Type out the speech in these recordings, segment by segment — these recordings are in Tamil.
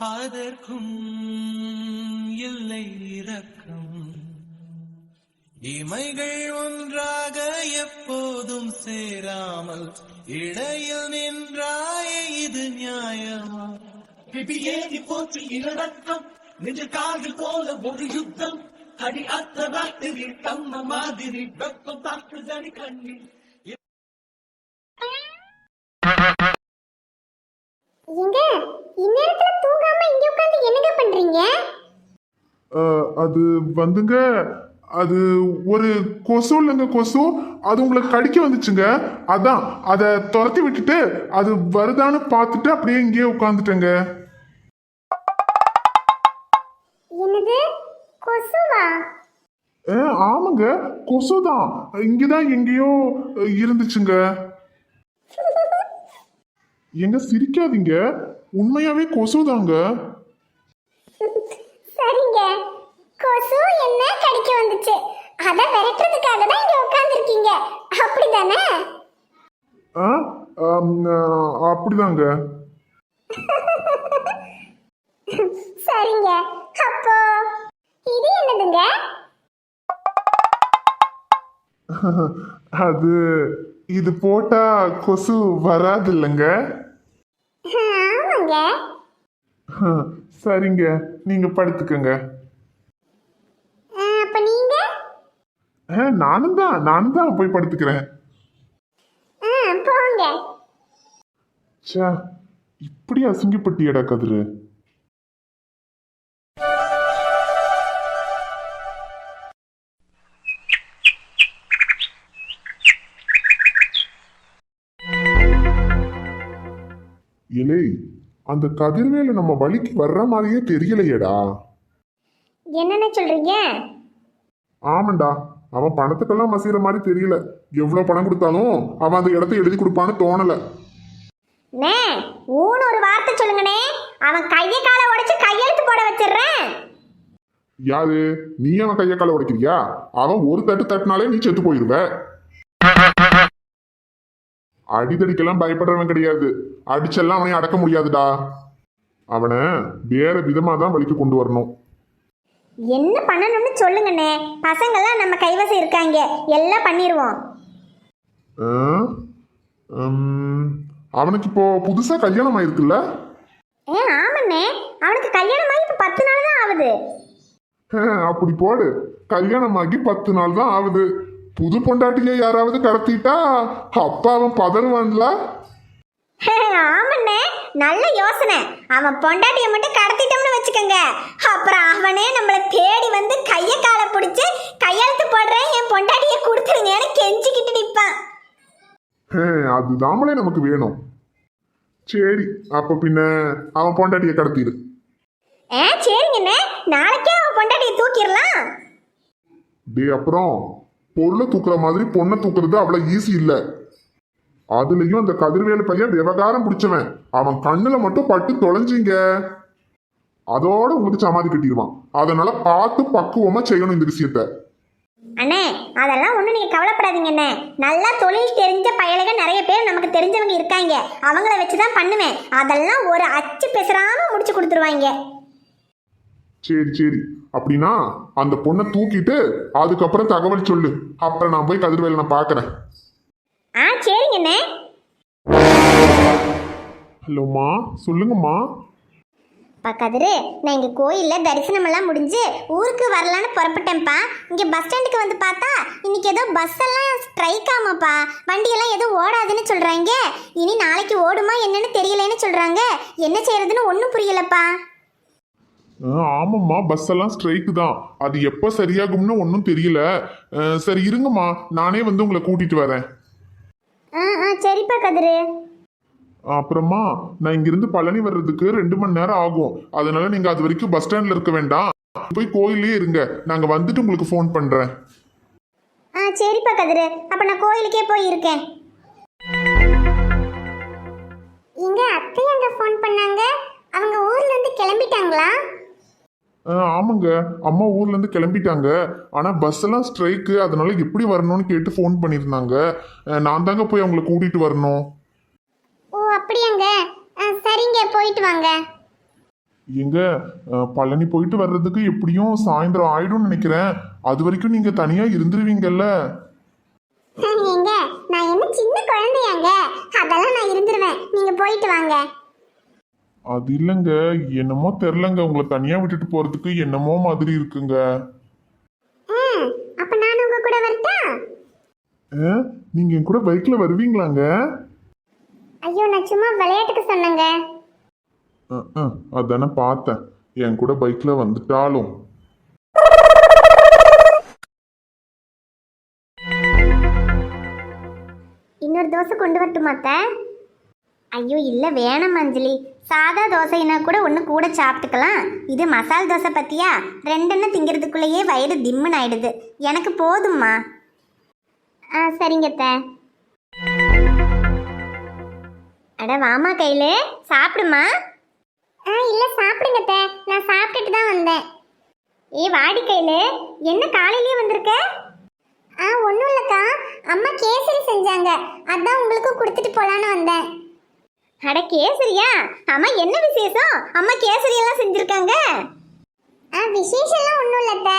அதற்கும் இல்லை இரக்கம். இமைகள் ஒன்றாக எப்போதும் சேராமல் இடையில் நின்றாய இது நியாயமா? ஏறி போற்றி இலக்கம் நிஜ காது போல ஒரு யுத்தம். அடி அத்த ராத்திரி தம்ம மாதிரி வெப்பம் தாக்குதடி கண்ணீர். எங்க இந்நேரத்துல தூங்காம இங்க உட்கார்ந்து என்னங்க பண்றீங்க? அது வந்துங்க, அது ஒரு கொசு இல்லைங்க, கொசு. அது உங்களை கடிக்க வந்துச்சுங்க. அதான் அதை துரத்தி விட்டுட்டு அது வருதான்னு பார்த்துட்டு அப்படியே இங்கேயே உட்காந்துட்டேங்க. என்னது கொசுவா? ஆமாங்க, கொசு தான். இங்கதான் எங்கேயோ இருந்துச்சுங்க. எங்க சிரிக்காதீங்க, உண்மையாவே கொசு தாங்க. சரிங்க, கொசு என்ன கடிக்க வந்துச்சு, அத விரட்டுறதுக்காக தான் இங்க உட்கார்ந்திருக்கீங்க, அப்படிதானே? அப்படிதாங்க. சரிங்க, அப்போ இது என்னதுங்க? அது இது போட்டா கொசு வராது இல்லைங்க. ஆமாங்க. சரிங்க, நீங்க படுத்துக்கங்க. அப்ப நீங்க? நானும் தான் போய் படுத்துக்கிறேன். போங்க. ச்சே, இப்படி அசிங்கப்பட்டியடா கதிரு. இலே, அந்த கதிர்வேல நம்ம வழிக்கு வர்ற மாதிரியே தெரியலையேடா. என்னன்னு சொல்றீங்க? ஆமாண்டா, அவன் பணத்துக்கெல்லாம் மசீர மாதிரி தெரியல. எவ்வளவு பணம் கொடுத்தாலும் அவன் அந்த இடத்த எழுதி கொடுப்பான்னு தோணல. ஊன்னு ஒரு வார்த்தை சொல்லுங்கனே, அவன் கைய காலை உடைச்சு கையெழுத்து போட வச்சிடுறேன். யாரு நீ? அவன் கைய காலை உடைக்கிறியா? அவன் ஒரு தட்டு தட்டினாலே நீ செத்து போயிருவ. அடிதடிக்கெல்லாம் பயப்படுறவன் கிடையாது. அடிச்செல்லாம் அவனை அடக்க முடியாதுடா. அவனை வேற விதமா தான் வழிக்கு கொண்டு வரணும். என்ன பண்ணணும்னு சொல்லுங்கண்ணே, பசங்கள்லாம் நம்ம கைவசம் இருக்காங்க, எல்லாம் பண்ணிடுவோம். அவனுக்கு இப்போ புதுசா கல்யாணம் ஆயிருக்குல்ல? ஆமாண்ணே, அவனுக்கு கல்யாணம் ஆகி இப்போ 10 நாள் தான் ஆகுது. அப்படி போடு, கல்யாணம் ஆகி 10 நாள் தான் ஆகுது. புது பொண்டாட்டியை யாராவது கடத்திட்டா அப்பா அவன் பதறுவான்ல. ஆமாண்ணே, நல்ல யோசனை. அவன் பொண்டாட்டியை மட்டும் கடத்திட்டோம்னு வச்சுக்கோங்க, அப்புறம் அவனே நம்மளை தேடி வந்து கைய காலை பிடிச்சு கையெழுத்து போடுறேன், என் பொண்டாட்டியை கொடுத்துருங்கன்னு கெஞ்சிக்கிட்டு நிற்பான். அதுதாமலே நமக்கு வேணும். சரி, அப்ப பின்ன அவன் பொண்டாட்டியை கடத்திடு. சரிங்கண்ணே, நாளைக்கே அவன் பொண்டாட்டியை தூக்கிடலாம். அப்புறம் பொருளை தூக்குற மாதிரி பொண்ணை தூக்குறது அவ்வளவு ஈஸி இல்ல. அதுலயும் அந்த கதிர்வேலு பையன் விவகாரம் பிடிச்சவன். அவன் கண்ணுல மட்டும் பட்டு தொலைஞ்சிங்க, அதோட உங்களுக்கு சமாதி கட்டிடுவான். அதனால பார்த்து பக்குவமா செய்யணும் இந்த விஷயத்த. அண்ணே, அதெல்லாம் ஒண்ணு நீங்க கவலைப்படாதீங்கண்ணே. நல்லா தொழில் தெரிஞ்ச பயலுக நிறைய பேர் நமக்கு தெரிஞ்சவங்க இருக்காங்க, அவங்கள வச்சுதான் பண்ணுவேன். அதெல்லாம் ஒரு அச்சு பேசுறாம முடிச்சு கொடுத்துருவாங்க. சரி, அப்படின்னா அந்த பொண்ணை தூக்கிட்டு அதுக்கப்புறம் தகவல் சொல்லு. அப்புறம் நான் போய் கதிர்வேலை நான் பாக்குறேன். சரிங்கண்ணே. ஹலோம்மா, சொல்லுங்கம்மா. கதிரு, நான் இங்கே கோயிலில் தரிசனம் எல்லாம் முடிஞ்சு ஊருக்கு வரலான்னு புறப்பட்டேன்ப்பா. இங்கே பஸ் ஸ்டாண்டுக்கு வந்து பார்த்தா இன்னைக்கு ஏதோ பஸ் எல்லாம் ஸ்ட்ரைக் ஆமாப்பா, வண்டியெல்லாம் எதுவும் ஓடாதுன்னு சொல்கிறாங்க. இனி நாளைக்கு ஓடுமா என்னன்னு தெரியலன்னு சொல்கிறாங்க. என்ன செய்யறதுன்னு ஒன்றும் புரியலப்பா. ஆமாம்மா, பஸ் எல்லாம் ஸ்ட்ரைக்கு தான். அது எப்போ சரியாகும்னு ஒன்றும் தெரியல. சரி இருங்கம்மா, நானே வந்து உங்களை கூட்டிட்டு வரேன். சரிப்பா கதிரு. அப்புறமா நான் இங்கிருந்து பழனி வர்றதுக்கு 2 மணி நேரம் ஆகும். அதனால நீங்க அது வரைக்கும் பஸ் ஸ்டாண்ட்ல இருக்க வேண்டாம், போய் கோயிலே இருங்க. நாங்க வந்துட்டு உங்களுக்கு ஃபோன் பண்றேன். சரிப்பா கதிரு, அப்ப நான் கோயிலுக்கே போய் இருக்கேன். எங்க அத்தை அங்க ஃபோன் பண்ணாங்க, அவங்க ஊர்ல இருந்து கிளம்பிட்டாங்களா? ஆமாங்க, அம்மா ஊர்ல இருந்து கிளம்பிட்டாங்க. ஆனா பஸ் எல்லாம் ஸ்ட்ரைக்கு, அதனால எப்படி வரணும்னு கேட்டு ஃபோன் பண்ணியிருந்தாங்க. நான் தாங்க போய் அவங்களை கூட்டிட்டு வரணும். அப்படியாங்க, சரிங்க, போயிட்டு வாங்க. எங்க பழனி போயிட்டு வர்றதுக்கு எப்படியும் சாயந்தரம் ஆயிடும்னு நினைக்கிறேன். அது வரைக்கும் நீங்க தனியா இருந்துருவீங்கல்ல? ஏங்க நான் என்ன சின்ன குழந்தையாங்க, அதெல்லாம் நான் இருந்துருவேன், நீங்க போயிட்டு வாங்க. அது இல்லைங்க, என்னமோ தெரிலங்க, உங்களை தனியா விட்டுட்டு போறதுக்கு என்னமோ மாதிரி இருக்குங்க. அப்ப நான் உங்க கூட வரட்டா? நீங்க என் கூட பைக்ல வருவீங்களாங்க? ஐயோ நான் சும்மா விளையாட்டுக்கு சொன்னேங்க. அதானே பார்த்தேன், என் கூட பைக்ல வந்துட்டாலும். இன்னொரு தோசை கொண்டு வரட்டுமாத்த? ஐயோ இல்லை வேணாம் அஞ்சலி, சாதா தோசைனா கூட ஒன்று கூட சாப்பிட்டுக்கலாம். இது மசால் தோசை பற்றியா, ரெண்டெண்ணம் திங்கிறதுக்குள்ளேயே வயிறு திம்முன்னு ஆயிடுது. எனக்கு போதும்மா. சரிங்கத்த. அட வாமா கையிலே சாப்பிடுமா. இல்லை சாப்பிடுங்கத்த, நான் சாப்பிட்டுட்டு தான் வந்தேன். வாடி கையிலே, என்ன காலையிலேயே வந்திருக்க? ஒன்றும் இல்லைக்கா, அம்மா கேசரி செஞ்சாங்க, அதான் உங்களுக்கு கொடுத்துட்டு போலான்னு வந்தேன். அட கேசரியா? அம்மா என்ன விசேஷம், அம்மா கேசரி எல்லாம் செஞ்சிருக்காங்க? விசேஷம்லாம் ஒன்றும் இல்லத்த,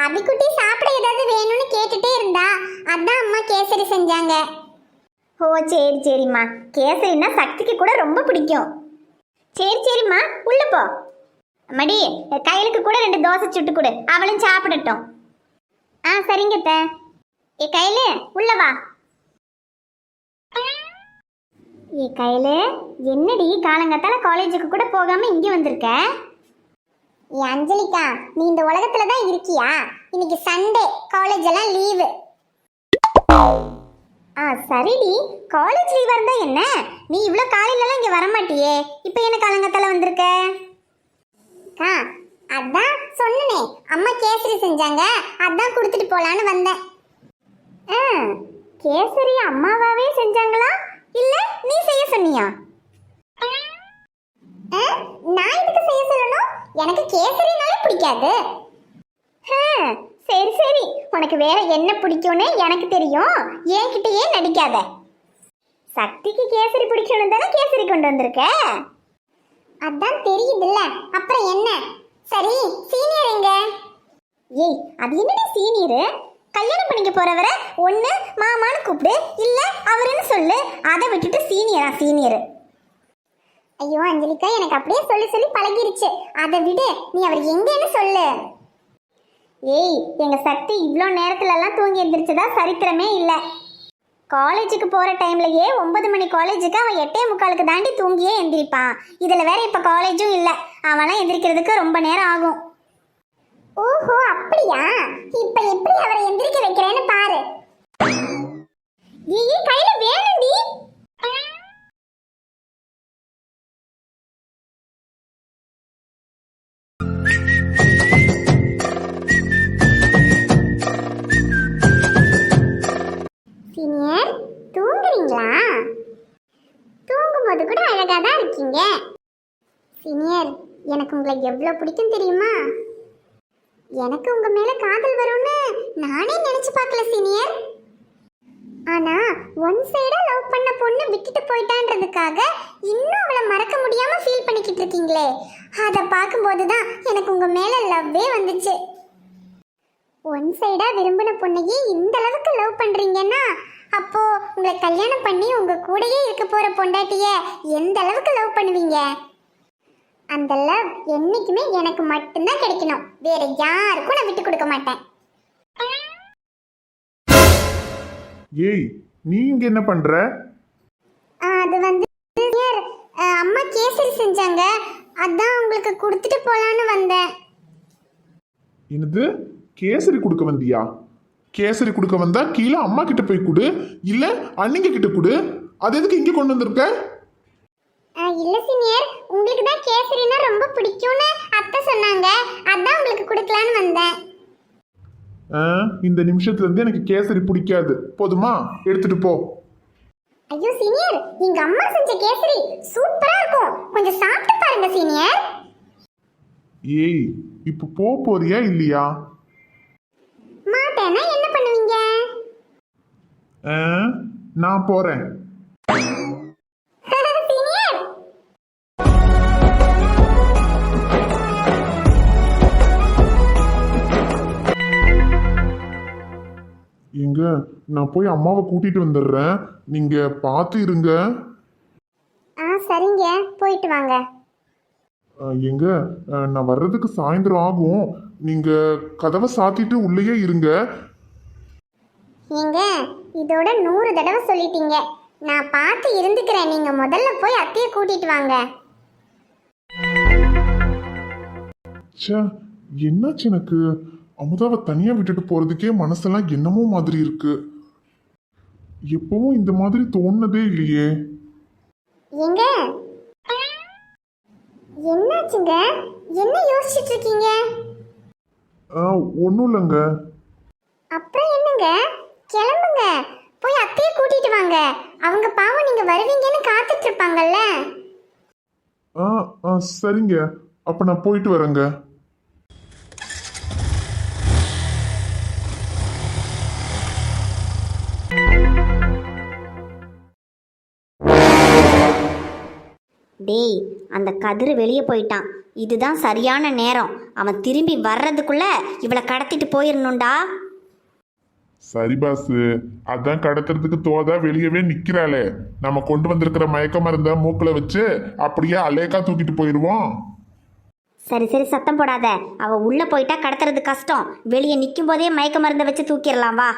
அபிக்குட்டி சாப்பிட ஏதாவது வேணும்னு கேட்டுட்டே இருந்தா, அதான் அம்மா கேசரி செஞ்சாங்க. ஓ சரி சரிம்மா, கேசரின்னா சக்திக்கு கூட ரொம்ப பிடிக்கும். சரிம்மா உள்ள போ. மடி கையிலுக்கு கூட 2 தோசை சுட்டு கொடு, அவளும் சாப்பிடட்டும். சரிங்கத்த. கையில உள்ள வா. கையில என்னடி காலங்காத்தால காலேஜுக்கு கூட போகாம இங்க வந்திருக்க? அஞ்சலிக்கா, நீ இந்த உலகத்துல தான் இருக்கியா? இன்னைக்கு சண்டே, காலேஜ் எல்லாம் லீவு. சரிடி, காலேஜ் லீவா இருந்தா என்ன, நீ இவ்வளோ காலையிலலாம் இங்க வரமாட்டியே, இப்போ என்ன காலங்காத்தால வந்திருக்க? அதான் சொன்னனே, அம்மா கேசரி செஞ்சாங்க, அதான் கொடுத்துட்டு போலான்னு வந்தேன். கேசரி அம்மாவாவே செஞ்சாங்களா இல்ல நீ செய்ய சொன்னியா? நான் இதுக்கு செய்ய சொல்லணும், எனக்கு கேசரினாலே பிடிக்காது. சரி உனக்கு வேற என்ன பிடிக்கும்னு எனக்கு தெரியும், என்கிட்டயே நடிக்காத. சக்திக்கு கேசரி பிடிக்கணும் தானே கேசரி கொண்டு வந்திருக்க? அதான் தெரியுதுல்ல, அப்புறம் என்ன? சரி சீனியர் எங்க? அது என்னடி சீனியரு? கல்யாணம் பண்ணிக்க போறவரை ஒன்று மாமான்னு கூப்பிடு, இல்லை அவருன்னு சொல்லு, அதை விட்டுட்டு சீனியரு. ஐயோ அஞ்சலிக்கா, எனக்கு அப்படியே சொல்லி பழகிருச்சு, அதை விடு, நீ அவர் எங்கன்னு சொல்லு. எங்க சக்தி இவ்வளோ நேரத்துலலாம் தூங்கி எந்திரிச்சதா சரித்திரமே இல்லை. காலேஜுக்கு போகிற டைம்லயே 9 மணி காலேஜுக்கு அவன் 8:45 தாண்டி தூங்கியே எந்திரிப்பான். இதில் வேற இப்போ காலேஜும் இல்லை, அவன்லாம் எந்திரிக்கிறதுக்கு ரொம்ப நேரம் ஆகும். ஓஹோ அப்படியா? இப்ப எப்படி அவரை எந்திரிக்க வைக்கிறேன்னு பாரு. கையில வேணும்டி. சீனியர் தூங்குறீங்களா? தூங்கும்போது கூட அழகா தான் இருக்கீங்க. சீனியர், எனக்கு உங்களை எவ்வளவு பிடிக்கும் தெரியுமா? எனக்கு உங்க மேல காதல் வரும்னு நானே நினைச்சு பார்க்கல சீனியர். ஆனா ஒன் சைடா லவ் பண்ண பொண்ணு விட்டுட்டு போயிட்டான்றதுக்காக இன்னும் அவளை மறக்க முடியாம ஃபீல் பண்ணிக்கிட்டு இருக்கீங்களே, அதை பார்க்கும்போது தான் எனக்கு உங்க மேல லவ்வே வந்துச்சு. ஒன் சைடா விரும்பின பொண்ணையே இந்த அளவுக்கு லவ் பண்றீங்கன்னா, அப்போ உங்களை கல்யாணம் பண்ணி உங்க கூடயே இருக்க போற பொண்டாட்டிய எந்த அளவுக்கு லவ் பண்ணுவீங்க? அந்த லவ் என்னைக்குமே எனக்கு மட்டும்தான் கிடைக்கணும், வேற யாருக்கும் நான் விட்டு கொடுக்க மாட்டேன். நீ இங்க என்ன பண்ற? அது வந்து அம்மா கேசரி செஞ்சாங்க, அதான் உங்களுக்கு கொடுத்துட்டு போலான்னு வந்தேன். என்னது கேசரி கொடுக்க வந்தியா? கேசரி கொடுக்க வந்தா கீழே அம்மா கிட்ட போய் கொடு, இல்ல அண்ணிங்க கிட்ட கொடு, அது எதுக்கு இங்க கொண்டு வந்திருக்க? இல்ல சீனியர், உங்களுக்கு தான் கேசரினா ரொம்ப பிடிக்கும்னு அத்தை சொன்னாங்க, அதான் உங்களுக்கு கொடுக்கலான்னு வந்தேன். இந்த நிமிஷத்துல இருந்து எனக்கு கேசரி பிடிக்காது, போதுமா? எடுத்துட்டு போ. ஐயோ சீனியர், எங்க அம்மா செஞ்ச கேசரி சூப்பரா இருக்கும், கொஞ்சம் சாப்பிட்டு பாருங்க சீனியர். இப்ப போறியா இல்லையா? மாட்டேன்னா என்ன பண்ணுவீங்க? நான் போறேன். சீனியர் நான் போய் அம்மாவை கூட்டிட்டு வந்துடுறேன். நீங்க பார்த்து இருங்க. சரிங்க, போயிட்டு வாங்க. எங்க நான் வர்றதுக்கு சாயந்தரம் ஆகும். நீங்க கதவை சாத்திட்டு உள்ளேயே இருங்க. ஏங்க, இதோட 100 தடவை சொல்லிட்டீங்க. நான் பார்த்து இருந்துக்கிறேன். நீங்க முதல்ல போய் அத்தையை கூட்டிட்டு வாங்க. ச்சே, என்னாச்சு எனக்கு? அமுதாவை தனியா விட்டுட்டு போறதுக்கே மனசெல்லாம் என்னமோ மாதிரி இருக்கு. எப்பவும் இந்த மாதிரி தோணுனதே இல்லையே. ஏங்க, என்னாச்சுங்க? என்ன யோசிச்சுட்டு இருக்கீங்க? ஒன்றும் இல்லைங்க. அப்புறம் என்னங்க? கிளம்புங்க, போய் அத்தையை கூட்டிட்டு வாங்க. அவங்க பாவம் நீங்க வருவீங்கன்னு காத்துட்டு இருப்பாங்கல்ல. சரிங்க, அப்ப நான் போயிட்டு வரேங்க. டேய், அந்த கதிர் வெளியே போயிட்டான். இதுதான் சரியான நேரம். அவன் திரும்பி வர்றதுக்குள்ள இவளை கடத்திட்டு போயிடணும்டா. சரி பாஸ், அதான் கடத்துறதுக்கு தோதா வெளியவே நிக்கிறாளே. நம்ம கொண்டு வந்திருக்கிற மயக்க மருந்த மூக்குல வச்சு அப்படியே அலேக்கா தூக்கிட்டு போயிடுவோம். சரி சரி, சத்தம் போடாத. அவ உள்ள போயிட்டா கடத்துறது கஷ்டம். வெளியே நிற்கும் போதே மயக்க மருந்தை வச்சு தூக்கிடலாம், வா.